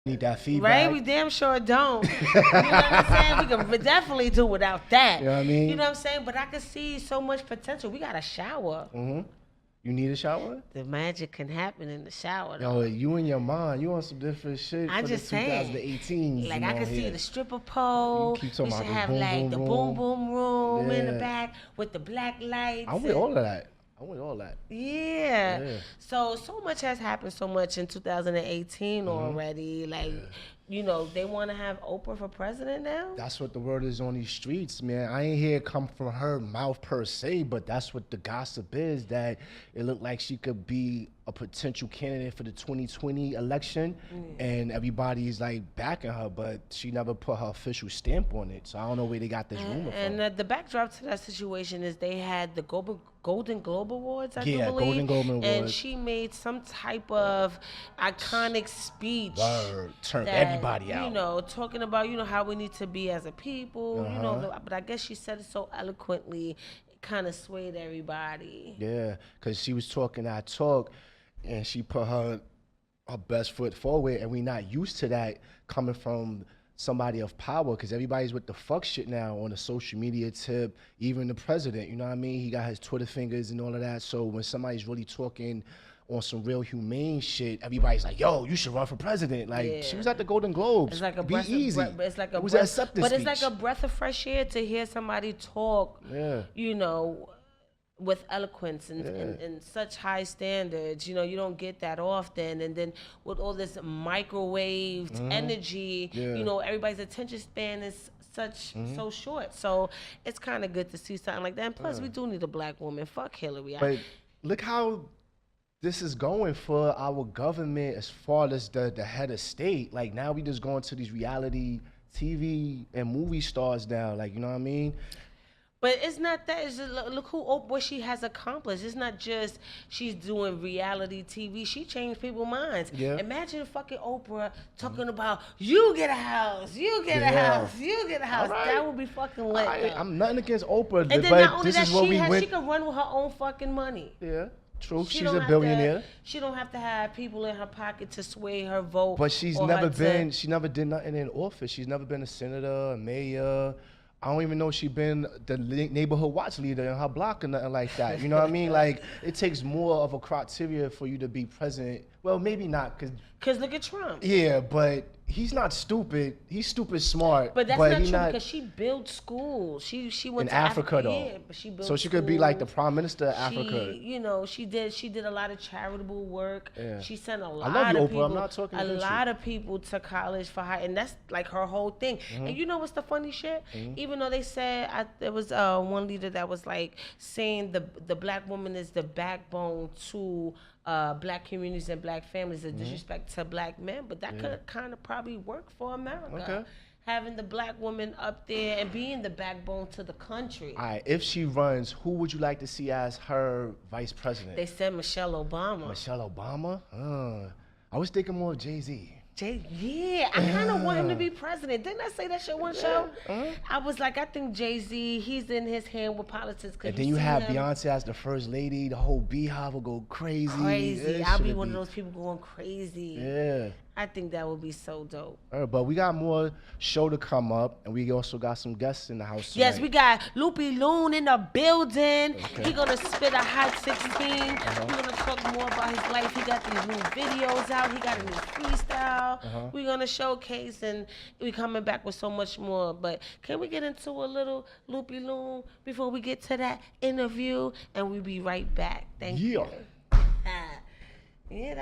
Need that Right? feedback. We damn sure don't. You know what I'm saying? We can definitely do without that. You know what I mean? You know what I'm saying? But I can see so much potential. We got a shower. You need a shower? The magic can happen in the shower, Yo, though. you and your mom, you on some different shit I'm for the just saying. 2018s. Like, You I know, can see here. the stripper You pole. keep We talking should about the have, boom like, boom the boom room. boom room in the Yeah. back with the black lights. I'm with all of that. I'm with all that. Yeah. Yeah. So much has happened so much in 2018 already. Like, you know, they want to have Oprah for president now. That's what the word is on these streets, man. I ain't hear it come from her mouth per se, but that's what the gossip is, that it looked like she could be a potential candidate for the 2020 election, and everybody's like backing her, but she never put her official stamp on it. So I don't know where they got this rumor from. And the backdrop to that situation is they had the Golden Globe Awards, I do Yeah, believe. Golden Globe And Awards. she made some type of iconic speech. Word. Turned that, everybody out. You know, talking about, you know, how we need to be as a people, you know, but I guess she said it so eloquently, it kind of swayed everybody. Yeah, because she was talking that talk, and she put her best foot forward, and we not used to that coming from somebody of power, because everybody's with the fuck shit now on the social media tip, even the president, you know what I mean? He got his Twitter fingers and all of that. So when somebody's really talking on some real humane shit, everybody's like, yo, you should run for president. Like, she was at the Golden Globes. It's like a Be breath easy. It's like a it was breath, an acceptance but speech. it's like a breath of fresh air to hear somebody talk, you know, with eloquence and such high standards. You know, you don't get that often. And then with all this microwaved energy, you know, everybody's attention span is so short. So it's kind of good to see something like that. And plus, we do need a black woman. Fuck Hillary. But look how this is going for our government as far as the head of state. Like, now we just going to these reality TV and movie stars now. Like, you know what I mean? But it's not that. It's just, look what she has accomplished. It's not just she's doing reality TV. She changed people's minds. Yeah. Imagine fucking Oprah talking about, you get a house, you get a house, you get a house. Right. That would be fucking lit. I'm nothing against Oprah, and then but not only this that, is what we she went. can run with her own fucking money. Yeah, true. She She's don't a have billionaire. she don't have to have people in her pocket to sway her vote. But she's or never her been. She never did nothing in office. She's never been a senator, a mayor. I don't even know she been the neighborhood watch leader in her block or nothing like that. You know what I mean? Like, it takes more of a criteria for you to be president. Well, maybe not, Cause look at Trump. yeah, but he's not stupid. He's stupid smart. But that's but not he true, because she built schools. She went in to Africa though. Yeah, but she built so she could be like the schools. prime minister of Africa. You know, she did a lot of charitable work. Yeah. She sent a I lot love you, of Oprah. people. I'm not talking a against you. lot of people to college for high, and that's like her whole thing. And you know what's the funny shit? Even though they said there was one leader that was like saying the black woman is the backbone to black communities and black families, a disrespect to black men, but that could kind of probably work for America. Okay. Having the black woman up there and being the backbone to the country. All right, if she runs, who would you like to see as her vice president? They said Michelle Obama. Michelle Obama? I was thinking more of Jay-Z. Yeah, I kind of want him to be president. Didn't I say that shit one show? I was like, I think Jay-Z, he's in his hand with politics. And then you have Beyonce as the first lady. The whole beehive will go crazy. Crazy. I'll be one of those people going crazy. Yeah. I think that would be so dope. But we got more show to come up, and we also got some guests in the house tonight. Yes, we got Loopie Loon in the building. He gonna spit a hot 16. We're gonna talk more about his life. He got these new videos out. He got a new freestyle. We're gonna showcase, and we coming back with so much more. But can we get into a little Loopie Loon before we get to that interview? And we'll be right back. Thank you. Yeah.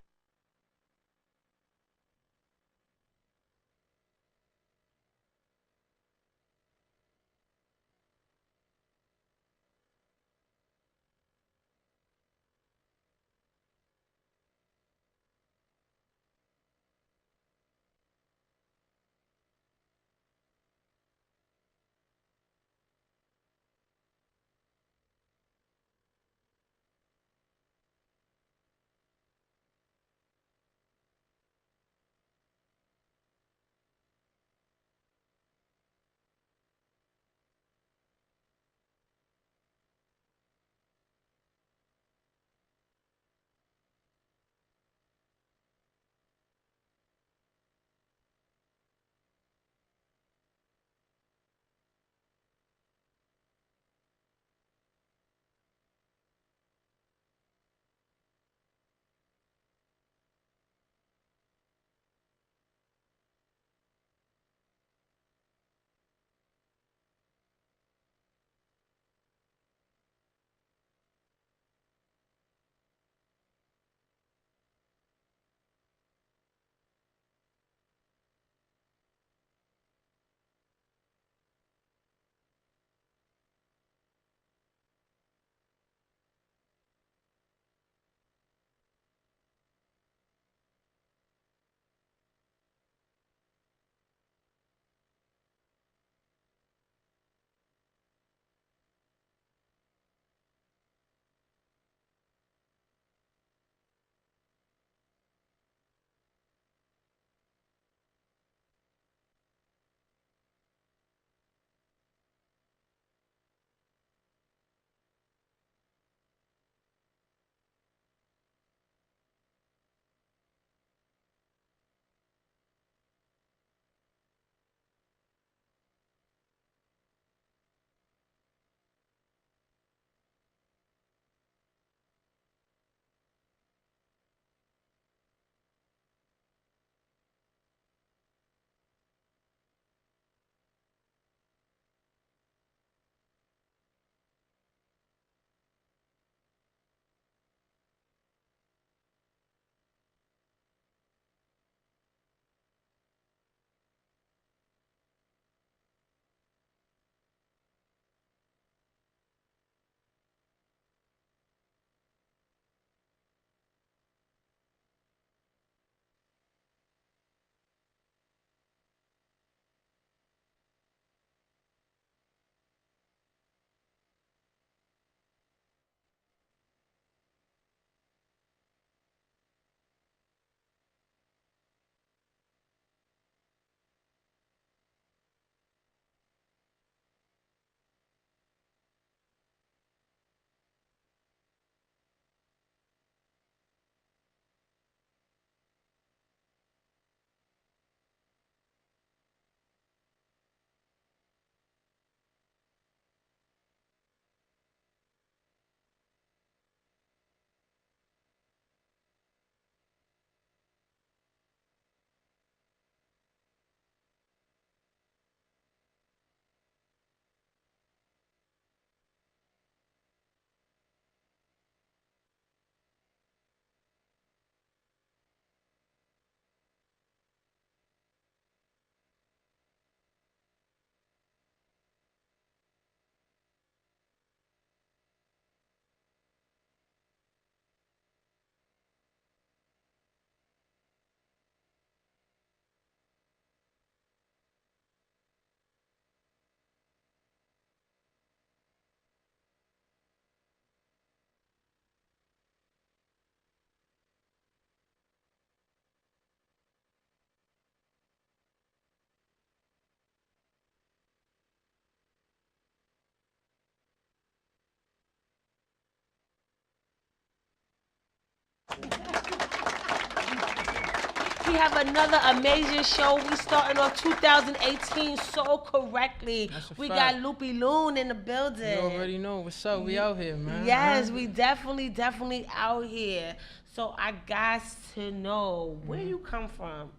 We have another amazing show. We starting off 2018 so correctly. We got Loopie Loon in the building. You already know what's up. We out here, man. Yes, we definitely out here. So I got to know where you come from.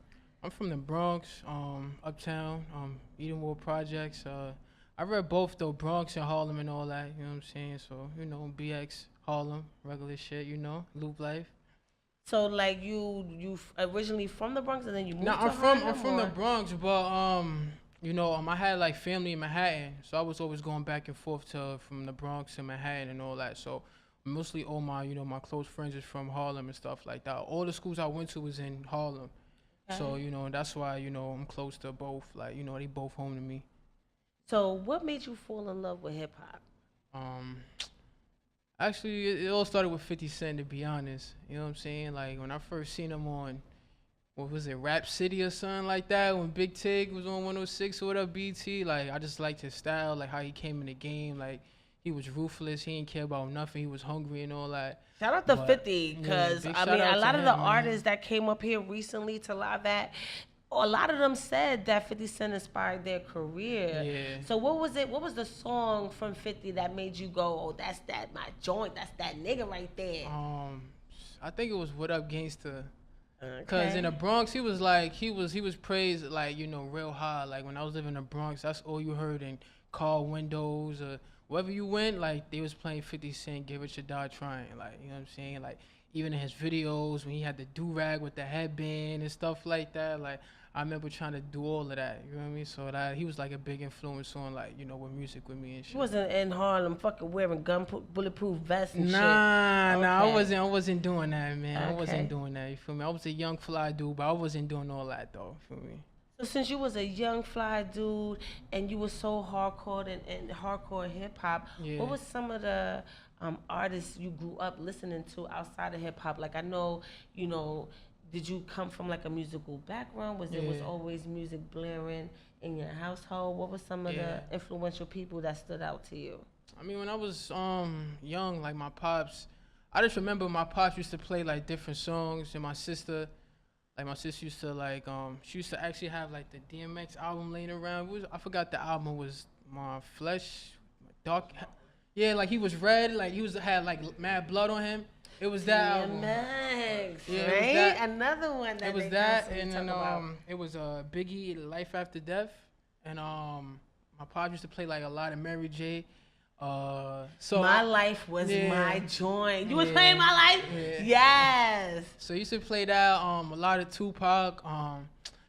I'm from the Bronx, uptown, Edenwood Projects. I read both though, Bronx and Harlem and all that. You know what I'm saying? So BX, Harlem, regular shit. Loop life. So like you originally from the Bronx and then you moved to Harlem? I'm from or? the Bronx, but I had like family in Manhattan, so I was always going back and forth from the Bronx to Manhattan and all that. So mostly all my my close friends is from Harlem and stuff like that. All the schools I went to was in Harlem. Okay. So that's why I'm close to both. Like they both home to me. So what made you fall in love with hip hop? Actually, it all started with 50 Cent, to be honest. You know what I'm saying? Like, when I first seen him on, what was it, Rap City or something like that, when Big Tig was on 106 or whatever, BT, like, I just liked his style, like, how he came in the game. Like, he was ruthless. He didn't care about nothing. He was hungry and all that. Shout out to 50, because, a lot of the artists that came up here recently to live at, a lot of them said that 50 Cent inspired their career. Yeah. So what was it? What was the song from 50 that made you go, oh, that's that my joint, that's that nigga right there? I think it was What Up Gangsta. Cause in the Bronx he was praised like real high. Like when I was living in the Bronx, that's all you heard in car windows or wherever you went. Like they was playing 50 Cent, Give It Your Die Trying. Like you know what I'm saying. Like even in his videos when he had the do-rag with the headband and stuff like that. Like I remember trying to do all of that, you know what I mean? So that he was like a big influence on like, with music with me and shit. He wasn't in Harlem fucking wearing bulletproof vests and shit. Nah, I wasn't doing that, man. Okay. I wasn't doing that, you feel me? I was a young fly dude, but I wasn't doing all that though, you feel me? So since you was a young fly dude and you was so hardcore and hardcore hip hop, what was some of the artists you grew up listening to outside of hip hop? Like I know, did you come from like a musical background? Was always music blaring in your household? What were some of the influential people that stood out to you? I mean, when I was young, like my pops, I just remember my pops used to play like different songs, and my sister used to like she used to actually have like the DMX album laying around. I forgot the album was My Flesh, Dark. Yeah, like he was red, like had like mad blood on him. It was that album. Yeah, right? Another one that it was that, and then it was Biggie, Life After Death, and my pop used to play like a lot of Mary J. So My Life was my joint. You was playing My Life? Yeah. Yes. So you used to play that a lot of Tupac.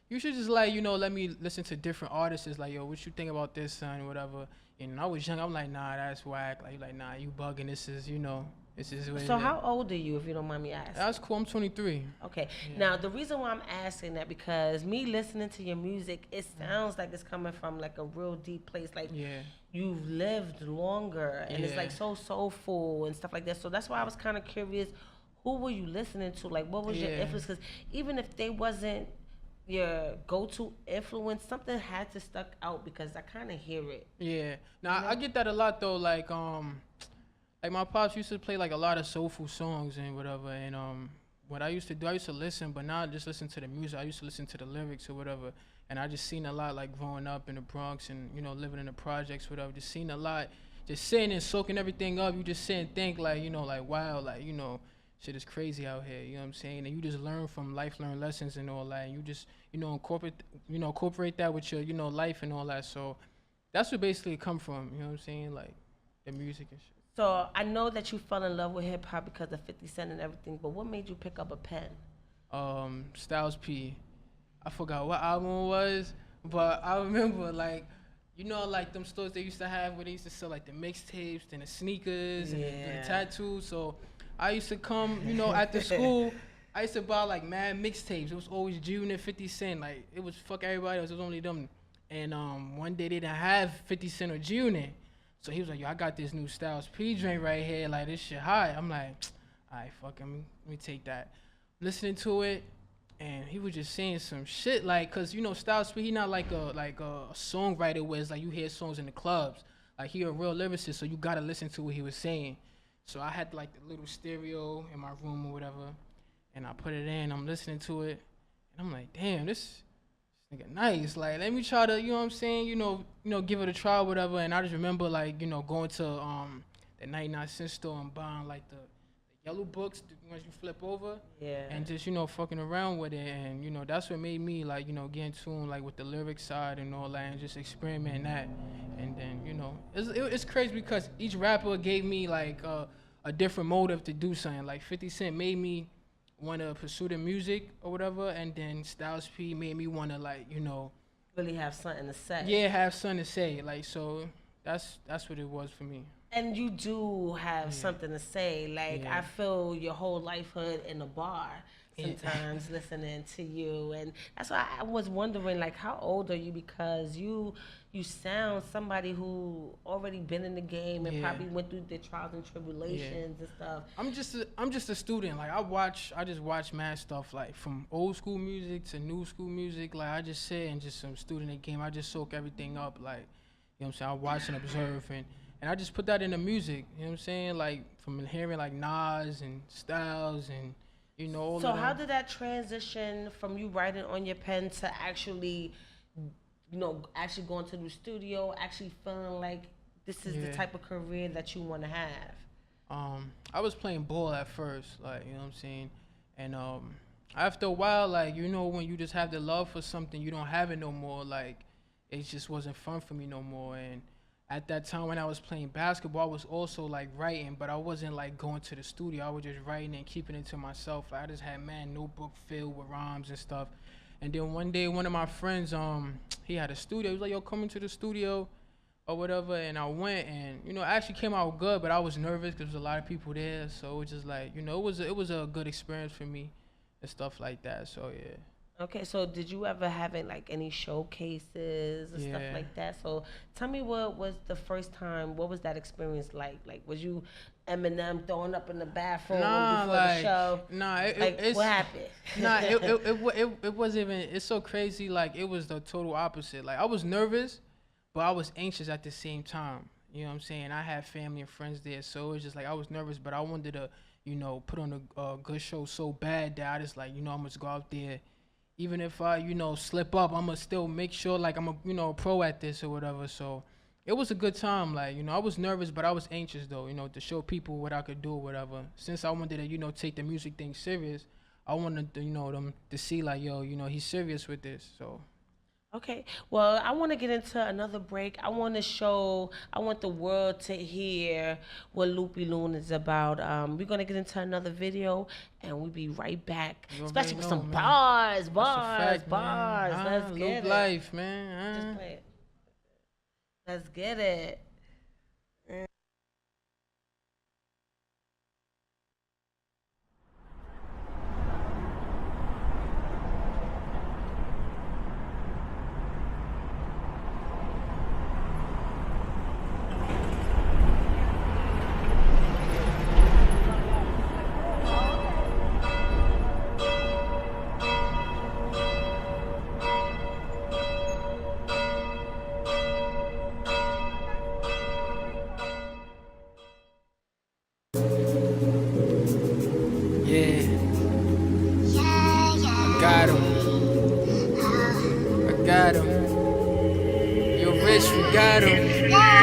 You should just like let me listen to different artists. Like yo, what you think about this, son? Whatever. And I was young. I'm like, nah, that's whack. Like nah, you bugging. This is So how old are you, if you don't mind me asking? That's cool. I'm 23. Okay. Yeah. Now, the reason why I'm asking that, because me listening to your music, it sounds like it's coming from like a real deep place. Like you've lived longer, and it's like so soulful and stuff like that. So that's why I was kind of curious, who were you listening to? Like, what was your influence? Because even if they wasn't your go-to influence, something had to stuck out, because I kind of hear it. Yeah. Now, I get that a lot, though. Like my pops used to play like a lot of soulful songs and whatever, and what I used to do, I used to listen, but not just listen to the music. I used to listen to the lyrics or whatever, and I just seen a lot like growing up in the Bronx and living in the projects, whatever. Just seen a lot, just sitting and soaking everything up. You just sit and think like like wow, like shit is crazy out here. You know what I'm saying? And you just learn from learned lessons and all that. And you just incorporate that with your life and all that. So that's where basically it come from. You know what I'm saying? Like the music and shit. So I know that you fell in love with hip hop because of 50 Cent and everything, but what made you pick up a pen? Styles P. I forgot what album it was, but I remember like them stores they used to have where they used to sell like the mixtapes and the sneakers and the tattoos. So I used to come, after school, I used to buy like mad mixtapes. It was always June and 50 Cent. Like it was fuck everybody else. It was only them. And one day they didn't have 50 Cent or June. So he was like, yo, I got this new Styles P drink right here. Like, this shit hot. I'm like, all right, fuck him. Let me take that. Listening to it, and he was just saying some shit. Like, because, Styles P, he not like a songwriter where it's like you hear songs in the clubs. Like, he a real lyricist, so you got to listen to what he was saying. So I had, like, the little stereo in my room or whatever, and I put it in. I'm listening to it, I'm like, damn, this nigga nice. Like, let me try to, you know what I'm saying? Give it a try, or whatever. And I just remember, like, going to the 99-cent store and buying like the yellow books, the ones you flip over. Yeah. And just, fucking around with it. And, that's what made me, like, get in tune, like, with the lyric side and all that, and just experiment that. And then, it's crazy because each rapper gave me, like, a different motive to do something. Like, 50 Cent made me want to pursue the music or whatever, and then Styles P made me want to, like, really have something to say. Yeah, have something to say. Like, so that's what it was for me. And you do have something to say. Like, I feel your whole lifehood in a bar sometimes listening to you. And that's why I was wondering, like, how old are you? Because you sound somebody who already been in the game and probably went through the trials and tribulations and stuff. I'm just a student. Like, I just watch mad stuff, like, from old school music to new school music. Like, I just sit and just some student in the game. I just soak everything up. Like, you know what I'm saying? I watch and observe, and I just put that in the music. You know what I'm saying? Like, from hearing like Nas and Styles and all So of them. how did that transition from you writing on your pen to actually actually going to the studio, actually feeling like this is the type of career that you want to have? I was playing ball at first, like, you know what I'm saying? And after a while, like, when you just have the love for something, you don't have it no more. Like, it just wasn't fun for me no more. And at that time when I was playing basketball, I was also, like, writing, but I wasn't, like, going to the studio. I was just writing and keeping it to myself. Like, I just had notebook filled with rhymes and stuff. And then one day, one of my friends, he had a studio. He was like, yo, come into the studio or whatever. And I went, and, it actually came out good, but I was nervous because there was a lot of people there. So it was just like, it was a good experience for me and stuff like that. So, yeah. Okay, so did you ever have any showcases and stuff like that? So tell me, what was the first time? What was that experience like? Like, was you Eminem throwing up in the bathroom before the show? Nah, what happened? Nah, it wasn't even. It's so crazy. Like, it was the total opposite. Like, I was nervous, but I was anxious at the same time. You know what I'm saying? I had family and friends there, so it was just like I was nervous, but I wanted to, put on a good show so bad that I just like, I'm gonna go out there. Even if I, slip up, I'm going to still make sure, like, I'm a pro at this or whatever. So it was a good time. Like, I was nervous, but I was anxious, though, to show people what I could do or whatever. Since I wanted to, take the music thing serious, I wanted, them to see, like, yo, he's serious with this. So. Okay, well, I want to get into another break. I want the world to hear what Loopie Loon is about. We're going to get into another video, and we'll be right back. Especially with some bars. Let's get it. Life, man. Just play it. Let's get it. got him. You're rich, we got him. Yeah.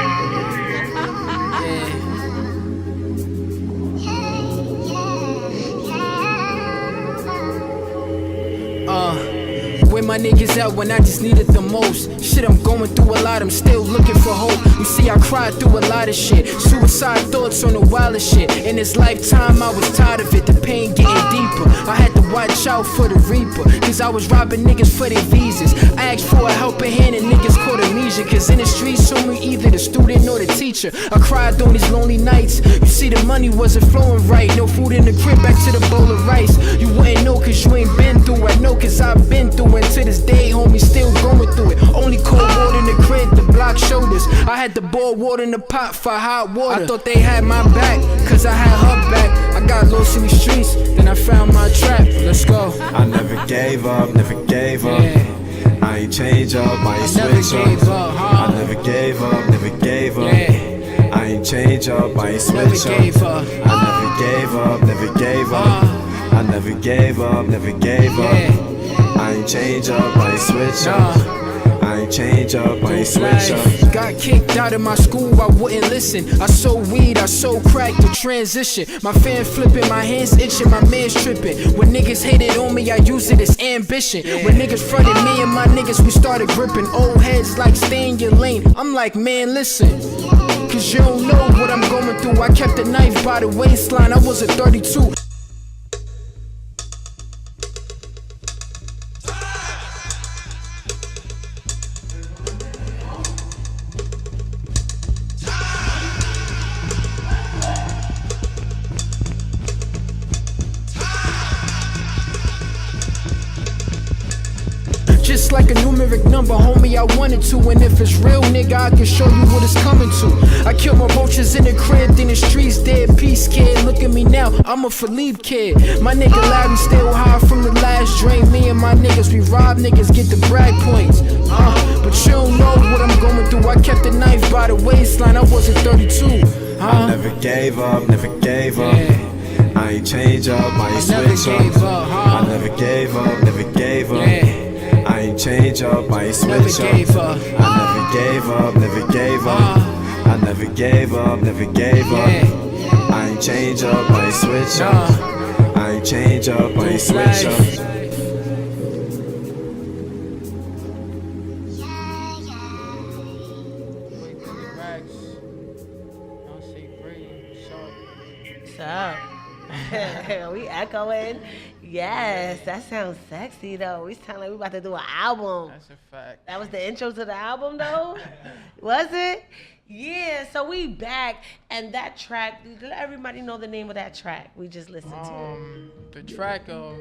Where my niggas at when I just needed the most? Shit, I'm going through a lot, I'm still looking for hope. You see, I cried through a lot of shit. Suicide thoughts on the wildest shit. In this lifetime, I was tired of it, the pain getting deeper. I had to watch out for the reaper, cause I was robbing niggas for their visas. I asked for a helping hand and niggas caught amnesia, cause in the streets, so me either the student or the teacher. I cried on these lonely nights. You see, the money wasn't flowing right. No food in the crib, back to the bowl of rice. You wouldn't know cause you ain't been through it. I know cause I've been through it. To this day, homie, still going through it. Only cold water in the crib, the block shoulders. I had to boil water in the pot for hot water. I thought they had my back, cause I had her back. I got lost in the streets, then I found my trap. Let's go. I never gave up, never gave up. Yeah. I ain't change up, I ain't switch up. I never gave up, never gave up. Yeah. I ain't change up, I ain't switch up. I never gave up, never gave up. I never gave up, never gave up. I ain't change up, I ain't switch up. I ain't change up, I ain't switch up. Got kicked out of my school, I wouldn't listen. I sold weed, I sold crack to transition. My fan flipping, my hands itching, my man's tripping. When niggas hated on me, I used it as ambition. When niggas fronted me and my niggas, we started gripping. Old heads like stay in your lane. I'm like, man, listen. Cause you don't know what I'm going through. I kept the knife by the waistline, I was a 32. Just like a numeric number, homie, I wanted to. And if it's real, nigga, I can show you what it's coming to. I kill more roaches in the crib than the streets dead. Peace, kid, look at me now, I'm a Philippe kid. My nigga Larry still high from the last drain. Me and my niggas, we rob niggas, get the brag points. But you don't know what I'm going through. I kept the knife by the waistline, I wasn't 32. I never gave up, never gave up. I ain't change up, I ain't switch up. I never gave up, never gave up. I ain't change up, I ain't switch up. I never gave up, never gave up. I never gave up, never gave up. I ain't change up, I ain't switch up. I ain't change up, I ain't switch up. We echoing. Yes, that sounds sexy though. We sound like we about to do an album. That's a fact. That was the intro to the album though? Was it? Yeah, so we back, and that track, let everybody know the name of that track we just listened to. The track So,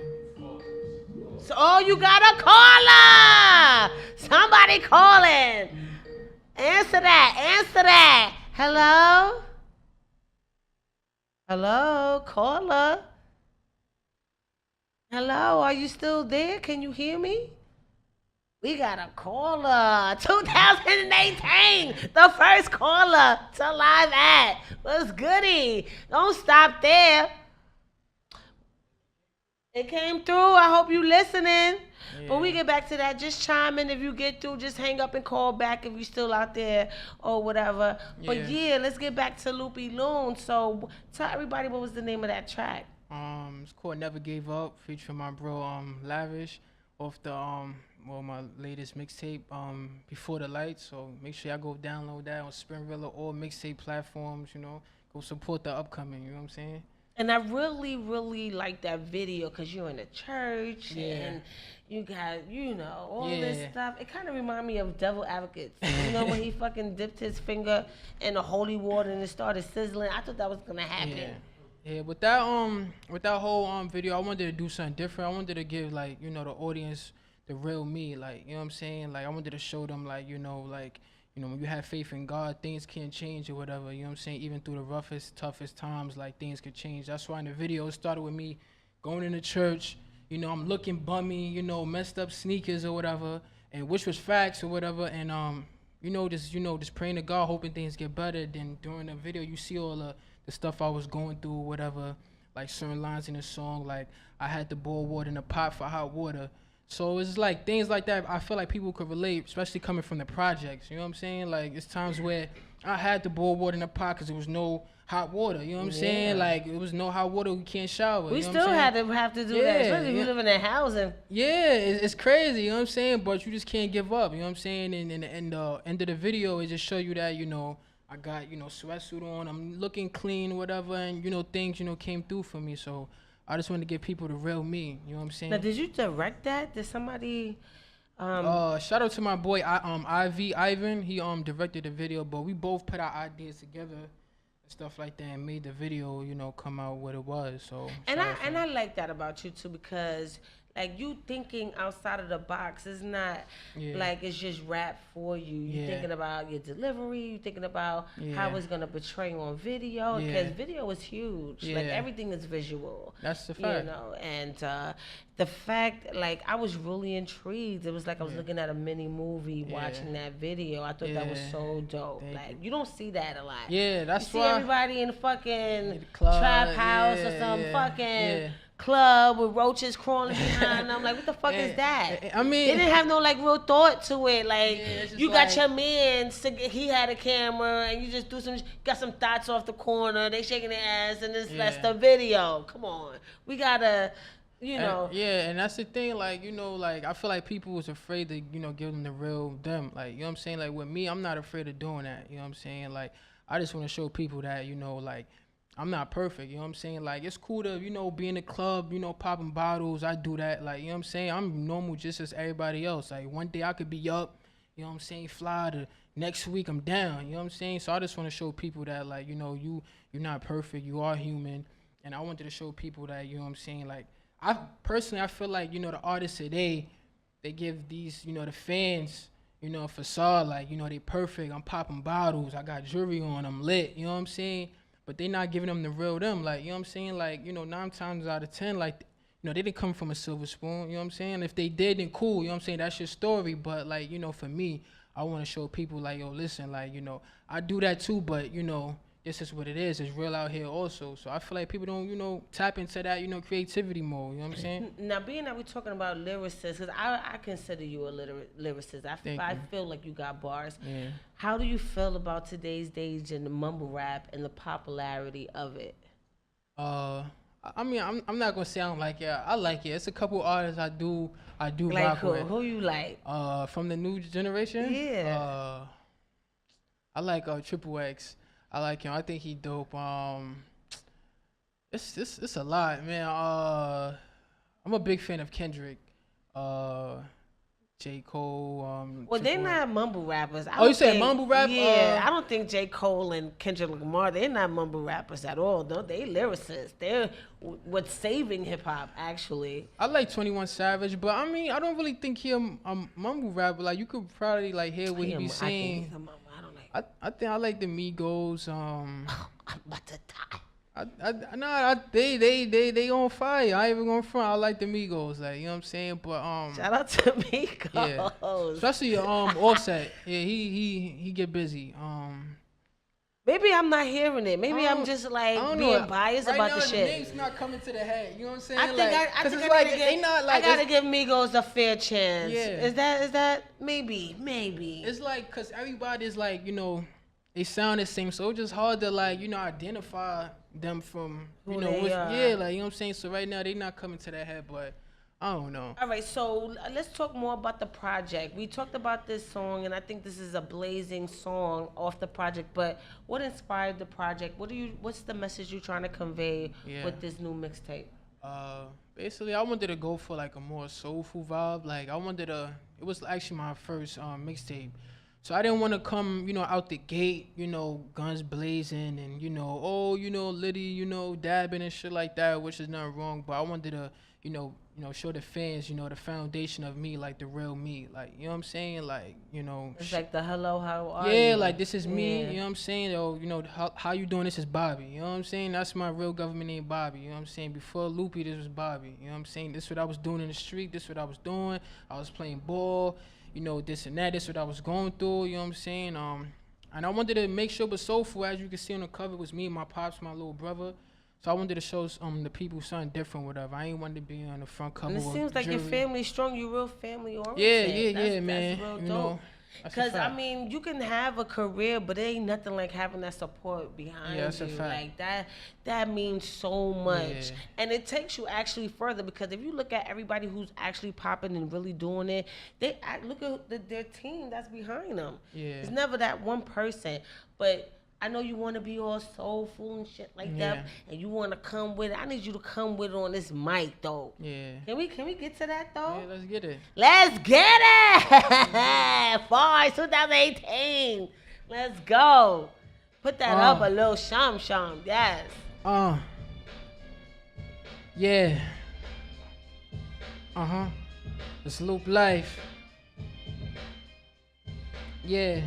oh, you got a caller! Somebody calling. Answer that. Hello? Hello, caller. Hello, are you still there? Can you hear me? We got a caller. 2018, the first caller to Live At. What's goody? Don't stop there. It came through. I hope you listening. Yeah. But we get back to that. Just chime in if you get through. Just hang up and call back if you're still out there or whatever. Yeah. But yeah, let's get back to Loopie Loon. So tell everybody what was the name of that track. It's called Never Gave Up, featuring my bro Lavish off the my latest mixtape, Before the Lights. So make sure y'all go download that on Spinrilla or mixtape platforms, you know. Go support the upcoming, you know what I'm saying? And I really, really like that video because you're in a church and you got, you know, all this stuff. It kind of reminded me of Devil Advocates. You know, when he fucking dipped his finger in the holy water and it started sizzling. I thought that was going to happen. Yeah, with that whole video, I wanted to do something different. I wanted to give, like, you know, the audience the real me, like, you know what I'm saying? Like, I wanted to show them, like, you know, when you have faith in God, things can change or whatever, you know what I'm saying? Even through the roughest, toughest times, like, things could change. That's why in the video, it started with me going into church, you know, I'm looking bummy, you know, messed up sneakers or whatever, and which was facts or whatever, and, just praying to God, hoping things get better. Then during the video, you see all the stuff I was going through, whatever, like certain lines in the song, like I had to boil water in a pot for hot water. So it's like things like that I feel like people could relate, especially coming from the projects, you know what I'm saying? Like, it's times where I had to boil water in a pot because there was no hot water, you know what I'm saying? Like, it was no hot water, we can't shower. We still have to do that, especially if you live in a housing. Yeah, it's crazy, you know what I'm saying? But you just can't give up, you know what I'm saying? And in the end of the video, it just show you that, you know, I got, you know, sweatsuit on, I'm looking clean, whatever, and, you know, things, you know, came through for me. So I just want to give people the real me, you know what I'm saying? Now, did you direct that? Did somebody... shout out to my boy, Ivan. He directed the video, but we both put our ideas together and stuff like that and made the video, you know, come out what it was. So and I like that about you too, because like you thinking outside of the box is not like it's just rap for you. You're thinking about your delivery. You're thinking about how it's gonna portray on video, because video is huge. Like everything is visual. That's the fact. You know, and the fact, like, I was really intrigued. It was like I was looking at a mini movie watching that video. I thought that was so dope. Like, you don't see that a lot. Yeah, that's you see everybody in the fucking club, trap house or some fucking club with roaches crawling behind them. Like, what the fuck is that? I mean, they didn't have no like real thought to it. Like, you got like, your man, he had a camera, and you just got some thoughts off the corner. They shaking their ass, and that's the video. Come on, we gotta. You know. And that's the thing, like, you know, like, I feel like people was afraid to, you know, give them the real them. Like, you know what I'm saying? Like, with me, I'm not afraid of doing that. You know what I'm saying? Like, I just want to show people that, you know, like, I'm not perfect. You know what I'm saying? Like, it's cool to, you know, be in the club, you know, popping bottles. I do that. Like, you know what I'm saying? I'm normal just as everybody else. Like, one day I could be up, you know what I'm saying, fly, the next week I'm down. You know what I'm saying? So I just want to show people that, like, you know, you're not perfect. You are human. And I wanted to show people that, you know what I'm saying, like, I feel like, you know, the artists today, they give these, you know, the fans, you know, a facade, like, you know, they perfect. I'm popping bottles. I got jewelry on. I'm lit. You know what I'm saying? But they not giving them the real them. Like, you know what I'm saying? Like, you know, 9 times out of 10, like, you know, they didn't come from a silver spoon. You know what I'm saying? If they did, then cool. You know what I'm saying? That's your story. But, like, you know, for me, I want to show people, like, yo, listen, like, you know, I do that too, but, you know, this is what it is. It's real out here also. So I feel like people don't, you know, tap into that, you know, creativity mode. You know what I'm saying? Now, being that we're talking about lyricists, because I consider you a lyricist. I feel like you got bars. Yeah. How do you feel about today's days and the mumble rap and the popularity of it? I mean, I'm not gonna say I don't like it. I like it. It's a couple artists I do like rock who? with. Who you like? From the new generation. Yeah. I like Triple X. I like him. I think he dope. It's a lot, man. I'm a big fan of Kendrick. J. Cole. Well, they're not mumble rappers. You said mumble rap? Yeah, I don't think J. Cole and Kendrick Lamar, they're not mumble rappers at all. No, they lyricists. They're what's saving hip hop, actually. I like 21 Savage, but I mean, I don't really think he a mumble rapper. Like, you could probably like hear what he be saying. I think I like the Migos. I'm about to die. They on fire. I ain't even gonna front. I like the Migos, like, you know what I'm saying. But shout out to Migos. Yeah. Especially Offset. Yeah, he get busy. Maybe I'm not hearing it. Maybe I'm just like being biased right about now, the shit. The name's not coming to the head. You know what I'm saying? I gotta give Migos a fair chance. Yeah. Is that maybe? It's like, cause everybody's like, you know, they sound the same, so it's just hard to, like, you know, identify them from, you know, like, you know what I'm saying. So right now they not coming to that head, but I don't know. All right, so let's talk more about the project. We talked about this song, and I think this is a blazing song off the project. But what inspired the project? What's the message you're trying to convey with this new mixtape? Basically, I wanted to go for like a more soulful vibe. Like, it was actually my first mixtape. So I didn't want to come, you know, out the gate, you know, guns blazing and, you know, Liddy, you know, dabbing and shit like that, which is not wrong. But I wanted to, you know, show the fans, you know, the foundation of me, like the real me, like, you know what I'm saying, like, you know. It's like the hello, how are you? Yeah, like, this is me, you know what I'm saying. Oh, you know, how you doing? This is Bobby, you know what I'm saying. That's my real government name, Bobby. You know what I'm saying. Before Loopie, this was Bobby. You know what I'm saying. This is what I was doing in the street. This is what I was doing. I was playing ball. You know, this and that. This is what I was going through. You know what I'm saying. And I wanted to make sure it was soulful. As you can see on the cover, it was me and my pops, my little brother. So I wanted to show the people something different, whatever. I ain't wanted to be on the front cover. And it seems like your family's strong. You're real family oriented. Yeah, man. That's real you dope. know, because I mean, you can have a career, but it ain't nothing like having that support behind that's you. A fact. Like that means so much, Yeah. and it takes you actually further. Because if you look at everybody who's actually popping and really doing it, look at their team that's behind them. Yeah. It's never that one person, but I know you want to be all soulful and shit like that, and you want to come with it. I need you to come with it on this mic, though. Yeah. Can we get to that, though? Yeah, let's get it. Let's get it! Bars 2018. Let's go. Put that up a little sham. Yes. Yeah. It's Loop Life. Yeah.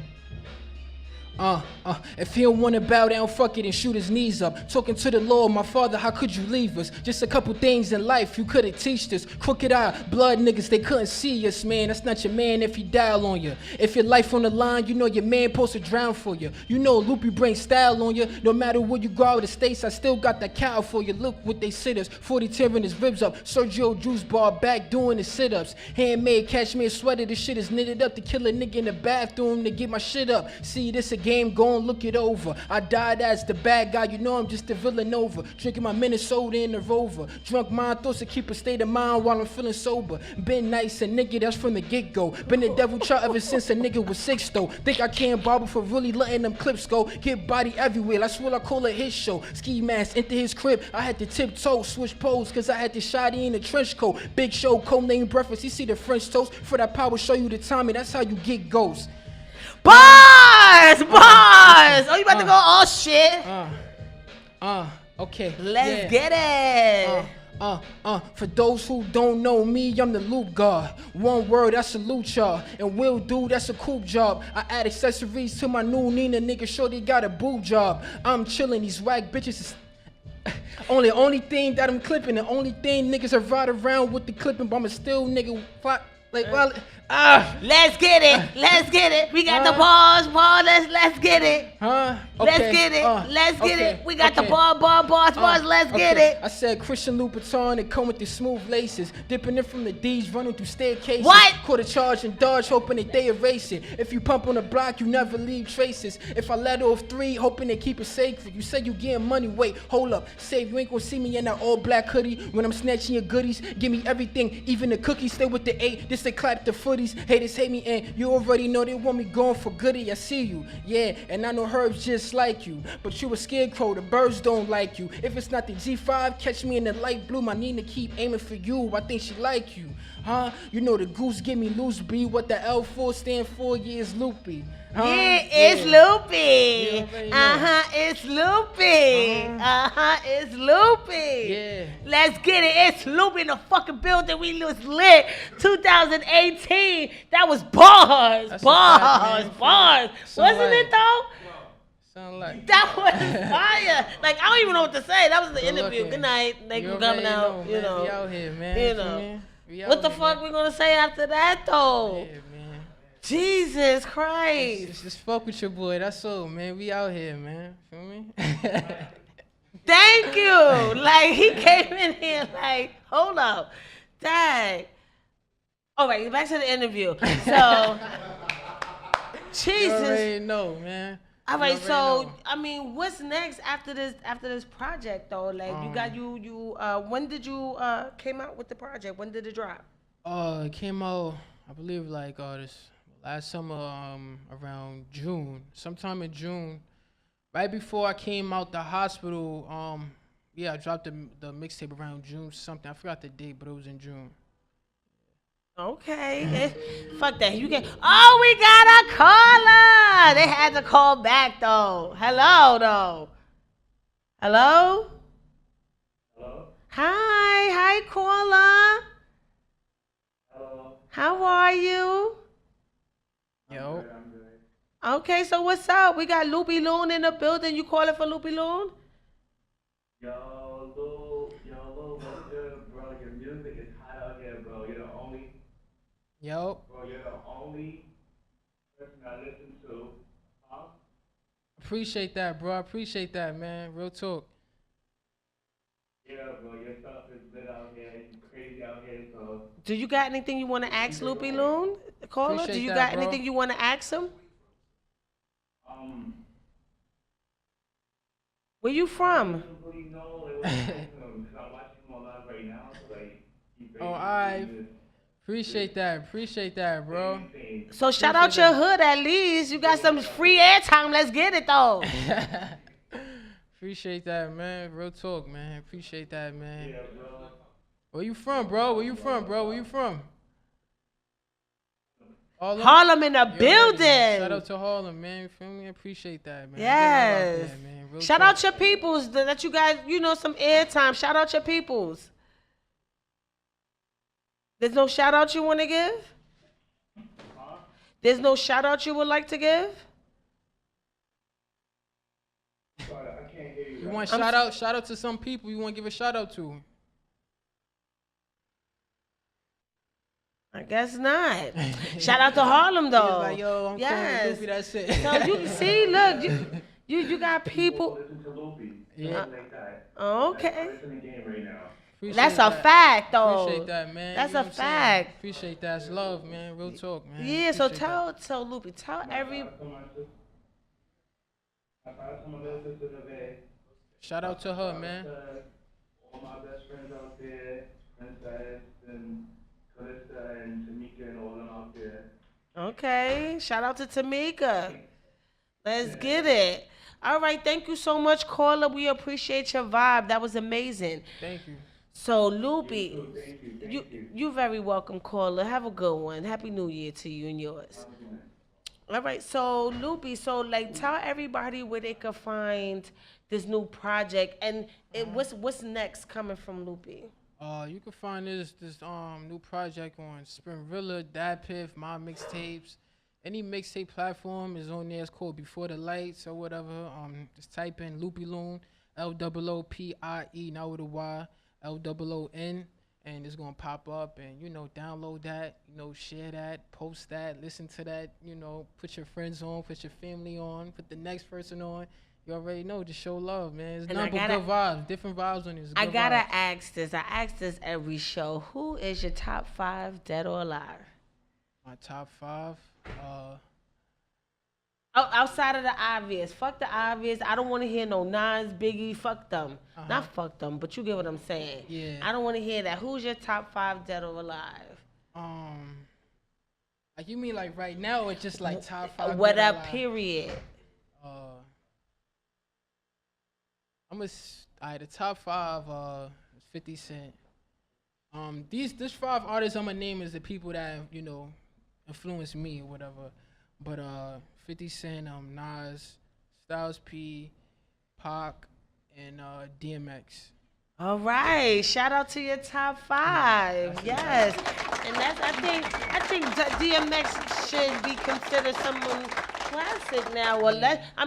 If he don't wanna bow down, fuck it and shoot his knees up. Talking to the Lord, my father, how could you leave us? Just a couple things in life you couldn't teach us. Crooked eye, blood niggas, they couldn't see us, man. That's not your man if he dial on you. If your life on the line, you know your man supposed to drown for you. You know Loopie bring style on you. No matter where you go out of the States, I still got that cow for you. Look what they sitters, 40 tearing his ribs up. Sergio Juice bar back doing his sit-ups. Handmade cashmere sweater, this shit is knitted up to kill a nigga in the bathroom to get my shit up. See, this a game, go and look it over. I died as the bad guy, you know I'm just a Villanova. Drinking my Minnesota in the Rover. Drunk mind thoughts to keep a state of mind while I'm feeling sober. Been nice and nigga, that's from the get-go. Been the devil child ever since a nigga was 6 though. Think I can't barber for really letting them clips go. Get body everywhere, that's what I call it his show. Ski mask into his crib, I had to tiptoe, switch pose, cause I had the shotty in the trench coat. Big show, codename breakfast, you see the French toast. For that power, show you the timing, that's how you get ghosts. Bars! Oh, you about to go, oh shit. Okay. Let's get it. For those who don't know me, I'm the loop guard. One word, I salute y'all. And will do, that's a cool job. I add accessories to my new Nina, nigga, sure they got a boob job. I'm chillin', these whack bitches is only thing that I'm clipping, the only thing niggas are ride around with the clipping, but I'm a still nigga like, well, let's get it. We got the bars, let's get it. Okay. Let's get it. We got the bars, let's get it. I said Christian Louboutin and come with the smooth laces. Dipping in from the D's, running through staircases. What? Caught a charge and dodge, hoping that they erase it. If you pump on the block, you never leave traces. If I let off 3, hoping they keep it sacred. You say you getting money, wait, hold up. Save, you ain't gonna see me in that all black hoodie. When I'm snatching your goodies, give me everything, even the cookies. Stay with the 8, this they clap the footies. Haters hate me and you already know they want me going for goodie. I see you, yeah, and I know herbs just like you. But you a scarecrow, the birds don't like you. If it's not the G5, catch me in the light blue. My Nina keep aiming for you, I think she like you. You know the goose give me loose, B. What the L4 stand for, yeah, it's Loopie. Yeah, it's Loopie. It's Loopie. It's Loopie. Yeah. Let's get it. It's Loopie in the fucking building. We was lit. 2018. That was bars. That's Bars. Wasn't like, it though? Sound like That was fire. Like, I don't even know what to say. That was the interview. looking. Good night. Thank you for coming out. You know. We out here, man. You know. What the fuck we gonna say after that though? Yeah, man. Jesus Christ. Just fuck with your boy. That's all, man. We out here, man. Feel me? Thank you. Like, he came in here like, hold up. Dang. All right, back to the interview. So, Jesus. You already know, man. All right, so I mean, what's next after this project though? Like, you got when did you came out with the project? When did it drop? It came out, I believe, like this last summer, around June, sometime in June, right before I came out the hospital. Yeah, I dropped the mixtape around June something. I forgot the date, but it was in June. Okay. Fuck that. You can. Oh, we got a caller. They had to call back though. Hello. Hello. Hi, caller. Hello. How are you? Yo. I'm good. Okay, so what's up? We got Loopie Loon in the building. You calling for Loopie Loon? Yo, Lil, what's good, bro? Your music is hot out here, bro. You're the only, Yo. bro. You're the only person I listen to. Huh? Appreciate that, bro. I appreciate that, man. Real talk. Yeah, bro. Your stuff is lit out here. It's crazy out here, so. Do you got anything you want to ask Loopie Loon? Caller, Appreciate do you that, got bro. anything you want to ask him? Where you from? I don't really know, like, what's happening to him, 'cause I'm watching him on live right now, so, like, he's Oh, I appreciate that, bro. So shout out your hood at least. You got some free airtime. Let's get it though. Appreciate that, man. Real talk, man. Appreciate that, man. Yeah, bro. Where you from, bro? Where you from? Harlem in the You already building. know. Shout out to Harlem, man. You feel me? Appreciate that, man. Yes. Get it out there, man. Real Shout talk. out your peoples that you guys, some airtime. Shout out your peoples. There's no shout out you want to give? There's no shout out you would like to give? You want shout out to some people you want to give a shout out to? I guess not. Shout out to Harlem though. Like, yo, I'm yes. Loopie, that's it. So you see, look, you got people. Listen to Loopie. Yeah. Like that. Okay. That's in the game right now. That's a fact though. Appreciate that, man. That's you know a fact. Appreciate that. It's love, man. Real talk, man. Yeah. So Appreciate Loopie, tell every. Shout out to her, man. All my best friends out there, Princess and Calista and Tamika and all them out there. Okay. Shout out to Tamika. Let's get it. All right. Thank you so much, caller. We appreciate your vibe. That was amazing. Thank you. So Loopie, Thank you. you very welcome, caller. Have a good one. Happy New Year to you and yours. All right, so Loopie, so like tell everybody where they could find this new project and what's next coming from Loopie. You can find this new project on Springrilla, DatPiff, my mixtapes. Any mixtape platform is on there. It's called Before the Lights or whatever. Just type in Loopie Loon, Loopie, not with a Y, Loon, and it's gonna pop up. And download that, share that, post that, listen to that. Put your friends on, put your family on, put the next person on. You already know, just show love, man. It's nothing but good vibes, different vibes on this. I gotta ask this. I ask this every show. Who is your top 5, dead or alive? My top 5. Outside of the obvious. Fuck the obvious. I don't want to hear no Nas, Biggie. Fuck them. Not fuck them, but you get what I'm saying. Yeah. I don't want to hear that. Who's your top 5, dead or alive? Like you mean like right now or just like top 5? Whatever. Period. The top 5 is 50 Cent. This 5 artists I'm gonna name is the people that influenced me or whatever. But 50 Cent, Nas, Styles P, Pac, and DMX. All right, shout out to your top 5. Yes, and I think DMX should be considered someone classic now. Or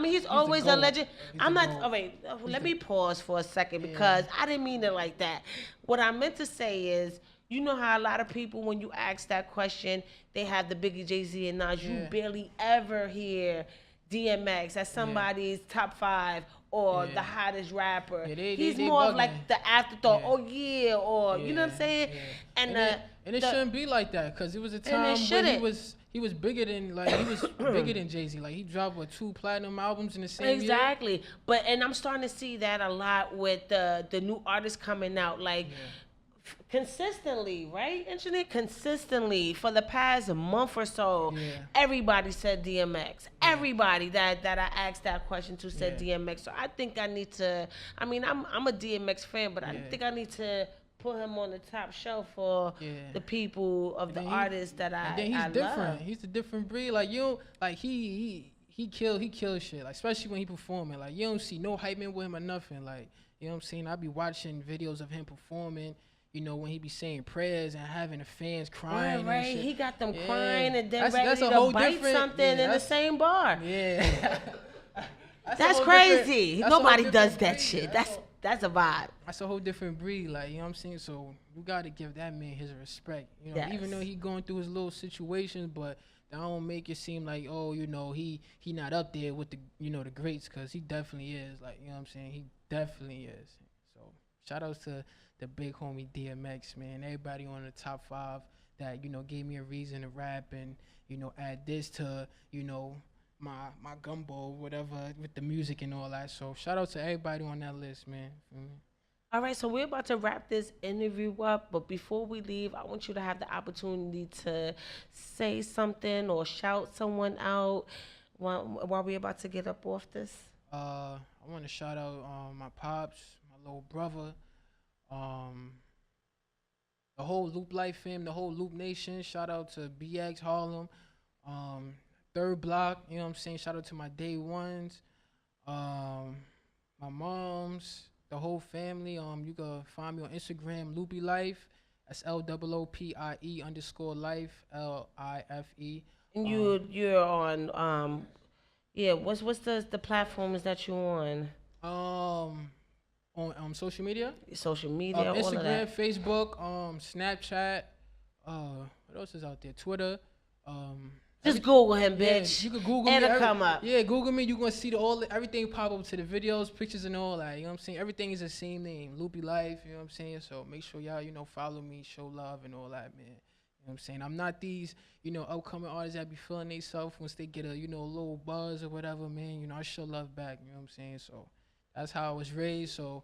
he's always a legend. All right, let me pause for a second because I didn't mean it like that. What I meant to say is, you know how a lot of people, when you ask that question, they have the Biggie, Jay-Z, and Nas. You barely ever hear DMX as somebody's top 5 or the hottest rapper. He's more of like the afterthought. Oh yeah, or you know what I'm saying? And it shouldn't be like that because it was a time when he was bigger than bigger than Jay-Z. Like he dropped 2 platinum albums in the same year. Exactly. But I'm starting to see that a lot with the new artists coming out. Like. Consistently, right? Engineer, consistently for the past month or so, everybody said DMX. Everybody that I asked that question to said DMX. So I think I need to. I'm a DMX fan, but I think I need to put him on the top shelf for the people of the artists that I. And then he's different. Love. He's a different breed. Like he kills shit. Like especially when he performing. Like you don't see no hype man with him or nothing. Like you know what I'm saying. I be watching videos of him performing. When he be saying prayers and having the fans crying. Right. And shit. He got them crying and then that's ready to bite something in the same bar. Yeah. That's crazy. Nobody does that shit. That's a vibe. That's a whole different breed. Like, you know what I'm saying? So you got to give that man his respect. Even though he going through his little situations, but that don't make it seem like, he not up there with the, the greats, because he definitely is. Like, you know what I'm saying? He definitely is. So shout outs to the big homie DMX, man. Everybody on the top 5 that, gave me a reason to rap and, add this to, my gumbo, whatever, with the music and all that. So shout out to everybody on that list, man. All right, so we're about to wrap this interview up, but before we leave, I want you to have the opportunity to say something or shout someone out while we're about to get up off this. I want to shout out my pops, my little brother, the whole Loop Life fam, the whole Loop Nation. Shout out to BX Harlem, Third Block. You know what I'm saying? Shout out to my day ones, my moms, the whole family. You can find me on Instagram, Loopie Life. That's Loopie_life, LIFE. And you're on what's the platforms that you're on? On social media? Social media, all Instagram, of that. Facebook, Snapchat. What else is out there? Twitter. Just Google him, Yeah, bitch. you can Google and me. It'll come up. Yeah, Google me. You're going to see everything pop up to the videos, pictures, and all that. You know what I'm saying? Everything is the same name, Loopie Life. You know what I'm saying? So make sure y'all, follow me, show love, and all that, man. You know what I'm saying? I'm not these, upcoming artists that be feeling themselves once they get a, little buzz or whatever, man. I show love back. You know what I'm saying? So that's how I was raised. So,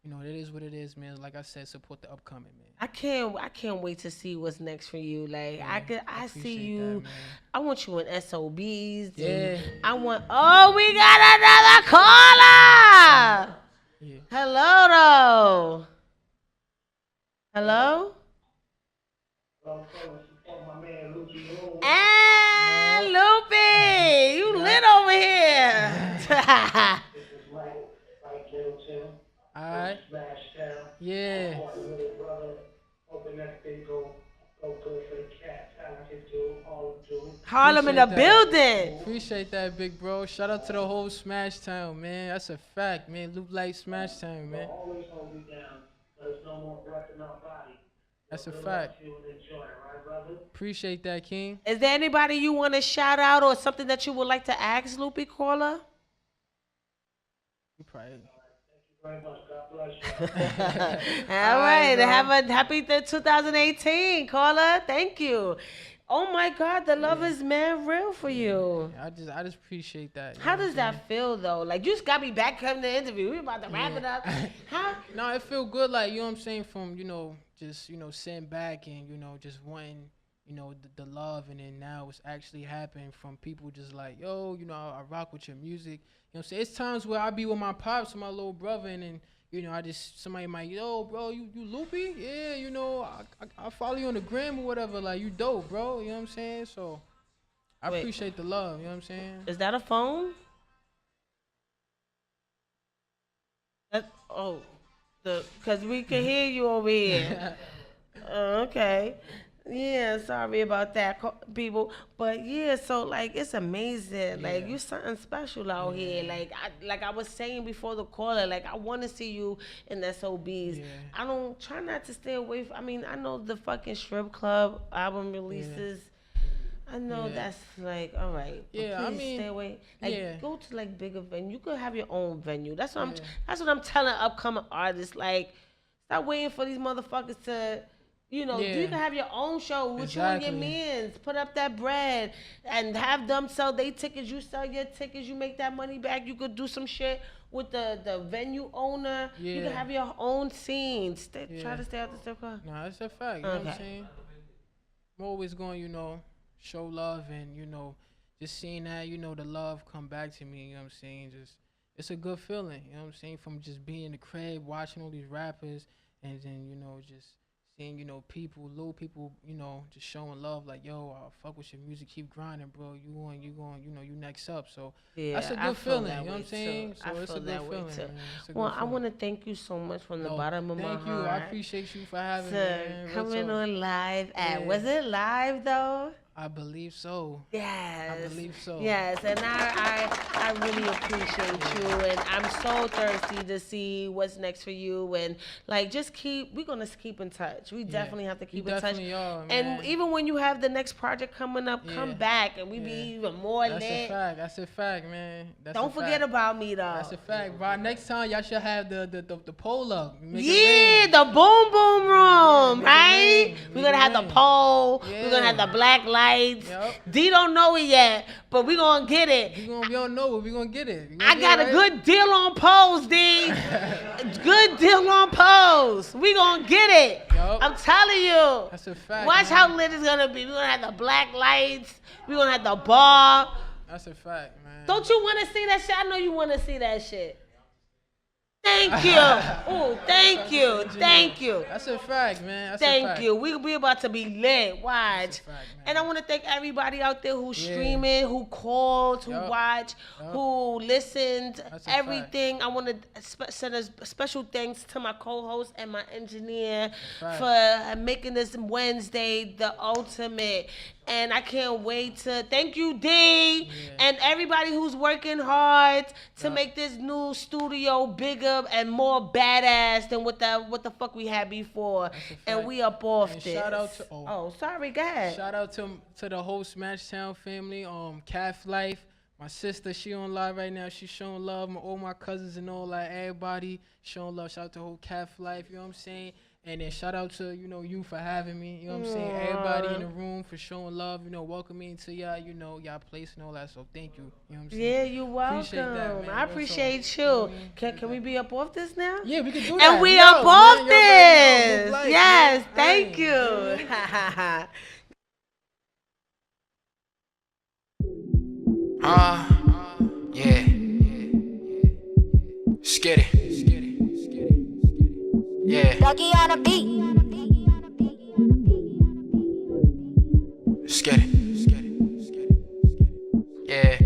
it is what it is, man. Like I said, support the upcoming, man. I can't wait to see what's next for you. Like I see you. That, I want you in SOBs. Yeah. We got another caller. Yeah. Hello, though. Hello. And Loopie, you lit over here. Alright. Yeah. Harlem in the building. Appreciate that, big bro. Shout out to the whole Smash Town, man. That's a fact, man. Loop Light Smash Town, man. That's a fact. Appreciate that, King. Is there anybody you want to shout out or something that you would like to ask, Loopie Caller? You probably. All right. Have a happy 2018, Caller. Thank you. Oh my God, the love is mad real for you. I just appreciate that. How does that feel though? Like you just got me back coming to the interview. We about to wrap it up. How? No, it feel good. Like you know what I'm saying. From just sitting back and just wanting the love, and then now it's actually happening from people just like yo, I rock with your music. You know what I'm saying. It's times where I be with my pops and my little brother, and then. I just somebody might, yo, bro, you Loopy? Yeah, I follow you on the gram or whatever. Like, you dope, bro. You know what I'm saying? So, I appreciate the love. You know what I'm saying? Is that a phone? Because we can hear you over here. Okay. Yeah, sorry about that, people. But yeah, so like it's amazing. Yeah. Like you something special out here. Like I was saying before the caller, like I want to see you in the SOBs. Yeah. I don't try not to stay away from. I mean, I know the fucking strip club album releases. Yeah. I know that's like all right. Yeah, I mean, stay away. Like go to like bigger venue. You could have your own venue. That's what I'm telling upcoming artists. Like stop waiting for these motherfuckers to. You can have your own show with you and your mans. Put up that bread and have them sell their tickets. You sell your tickets. You make that money back. You could do some shit with the venue owner. Yeah. You can have your own scenes. Try to stay out the strip club. No, that's a fact. You know what I'm saying? I'm always going, show love and, just seeing that, the love come back to me. You know what I'm saying? It's a good feeling. You know what I'm saying? From just being in the crib, watching all these rappers, and then, just... seeing, little people, just showing love, like, yo, I fuck with your music, keep grinding, bro. You going, you next up. So that's a good feeling. You know what I'm saying? So it's a good feeling. Well, I want to thank you so much from the bottom of my heart. Thank you. I appreciate you for having me. Coming on live was it live though? I believe so. Yes. I believe so. Yes, and I really appreciate you, and I'm so thirsty to see what's next for you, and like we're gonna keep in touch. We definitely have to keep in touch. Are, and even when you have the next project coming up, come back, and we be even more lit. That's a fact, man. Don't forget about me though. That's a fact, bro. Next time y'all should have the pole up. The boom boom room, right? We're gonna have the pole. Yeah. We're gonna have the black light. Yep. D don't know it yet, but we gonna get it. We don't know it. We gonna get it. I got a good deal on poles, D. Good deal on poles. We gonna get it. Yep. I'm telling you. That's a fact. Watch how lit it's gonna be. We're gonna have the black lights. We're gonna have the bar. That's a fact, man. Don't you wanna see that shit? I know you wanna see that shit. Thank you. Oh, thank you. Thank you. That's a fact, man. Thank you. We about to be lit. Watch. And I want to thank everybody out there who's streaming, who called, who watched, who listened, everything. I want to send a special thanks to my co-host and my engineer for making this Wednesday the ultimate. And I can't wait to thank you, D, and everybody who's working hard to make this new studio bigger, and more badass than what the fuck we had before. And we up off and this. Shout out to sorry, go ahead. Shout out to the whole Smashtown family. Calf Life. My sister, she on live right now. She's showing love. All my cousins and all that, everybody showing love. Shout out to the whole Calf Life. You know what I'm saying? And then shout out to, you for having me. You know what I'm saying? Everybody in the room for showing love, welcoming to y'all, y'all place and all that. So thank you. You know what I'm saying? Yeah, you're welcome. Appreciate that, man. I appreciate you. Can we be up off this now? Yeah, we can do that. And we up off this. Like, yes, man. thank you. Yeah. Skitty. Yeah. Ducky on a beat. Skitty. Yeah.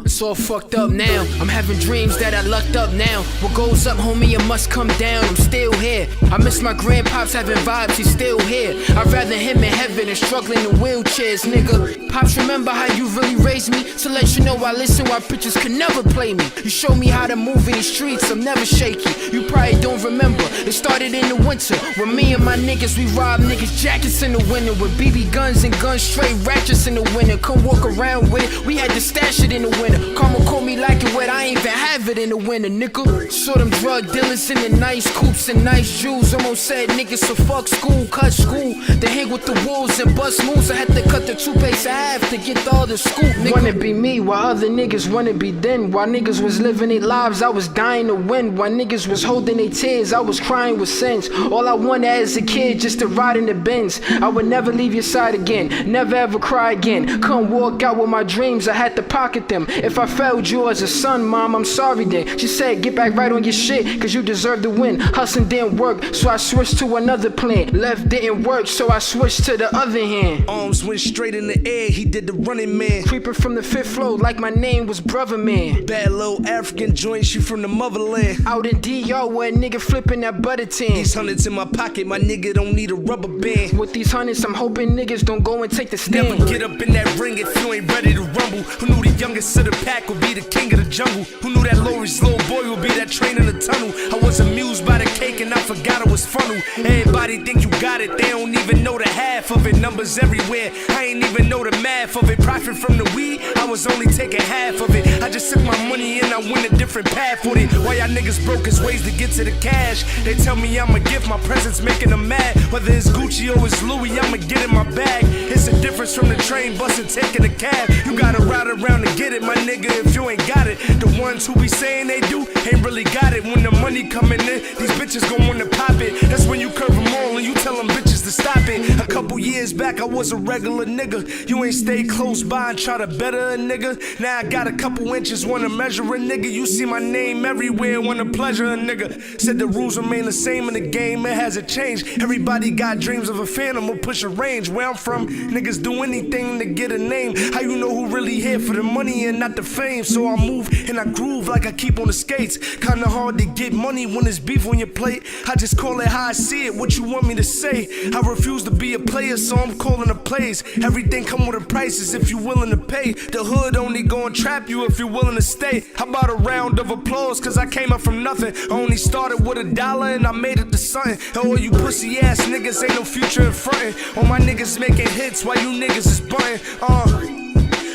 It's all fucked up now. I'm having dreams that I lucked up now. What goes up, homie, it must come down. I'm still here. I miss my grandpops having vibes, he's still here. I'd rather him in heaven than struggling in wheelchairs, nigga. Pops, remember how you really raised me? To let you know I listen while bitches could never play me. You show me how to move in the streets, I'm never shaky. You probably don't remember, it started in the winter. When me and my niggas, we robbed niggas' jackets in the winter. With BB guns and guns straight ratchets in the winter. Come walk around with it, we had to stash it in the winter. Karma called me like it wet, I ain't even have it in the winter, nigga. Saw them drug dealers in the nice coupes and nice jewels. Almost said niggas, so fuck school, cut school. They hang with the wolves and bust moves. I had to cut the toothpaste in half to get all the scoop, nigga. Wanna be me while other niggas wanna be them. While niggas was living their lives, I was dying to win. While niggas was holding their tears, I was crying with sense. All I wanted as a kid, just to ride in the Benz. I would never leave your side again, never ever cry again. Couldn't walk out with my dreams, I had to pocket them. If I failed you as a son, mom, I'm sorry then. She said, get back right on your shit, cause you deserve to win. Hustling didn't work, so I switched to another plan. Left didn't work, so I switched to the other hand. Arms went straight in the air, he did the running man. Creeping from the 5th floor like my name was Brother Man. Bad little African joint, she from the motherland. Out in DR where a nigga flipping that butter tin. These hundreds in my pocket, my nigga don't need a rubber band. With these hundreds, I'm hoping niggas don't go and take the stand. Never get up in that ring if you ain't ready to rumble. Who knew the youngest of the pack would be the king of the jungle? Who knew that Lori's little boy would be that train in the tunnel? I was amused by the cake and I forgot it was funnel. Everybody think you got it, they don't even know the half of it. Numbers everywhere, I ain't even know the math of it. Profit from the weed, I was only taking half of it. I just took my money and I went a different path with it. Why y'all niggas broke his ways to get to the cash? They tell me I'm a gift, my presence making them mad. Whether it's Gucci or it's Louis, I'ma get in my bag. It's a difference from the train bus and taking a cab. You gotta ride around to get it, my nigga, if you ain't got it. The ones who be saying they do, ain't really got it. When the money coming in, these bitches gon' wanna pop it. That's when you curve them all and you tell them bitches to stop it. A couple years back, I was a regular nigga. You ain't stay close by and try to better a nigga. Now I got a couple inches, wanna measure a nigga. You see my name everywhere, wanna pleasure a nigga. Said the rules remain the same in the game, it hasn't changed. Everybody got dreams of a phantom or push a range. Where I'm from, niggas do anything to get a name. How you know who really here for the money and not the fame? So I move and I groove like I keep on the skates. Kinda hard to get money when there's beef on your plate. I just call it how I see it, what you want me to say. I refuse to be a player, so I'm calling the plays. Everything come with a prices if you willing to pay. The hood only gon' trap you if you're willing to stay. How about a round of applause, cause I came up from nothing. I only started with $1 and I made it to something. And all you pussy ass niggas ain't no future in frontin'. All my niggas making hits while you niggas is buntin'.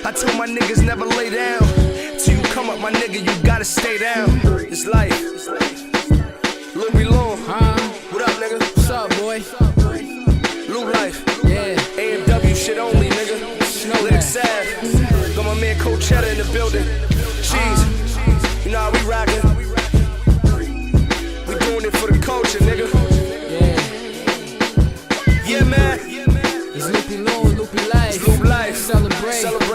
I told my niggas never lay down. Till you come up, my nigga, you gotta stay down. It's life. Loopie Loon. What up, nigga? What's up, boy? Loop life. Yeah. AMW shit only, nigga. Lyric sad. Got my man Coachetta in the building. Cheese. You know how we rockin'. We doing it for the culture, nigga. Yeah. Yeah, man. It's Loopie Loon, Loopie Life. Loop life. Celebrate.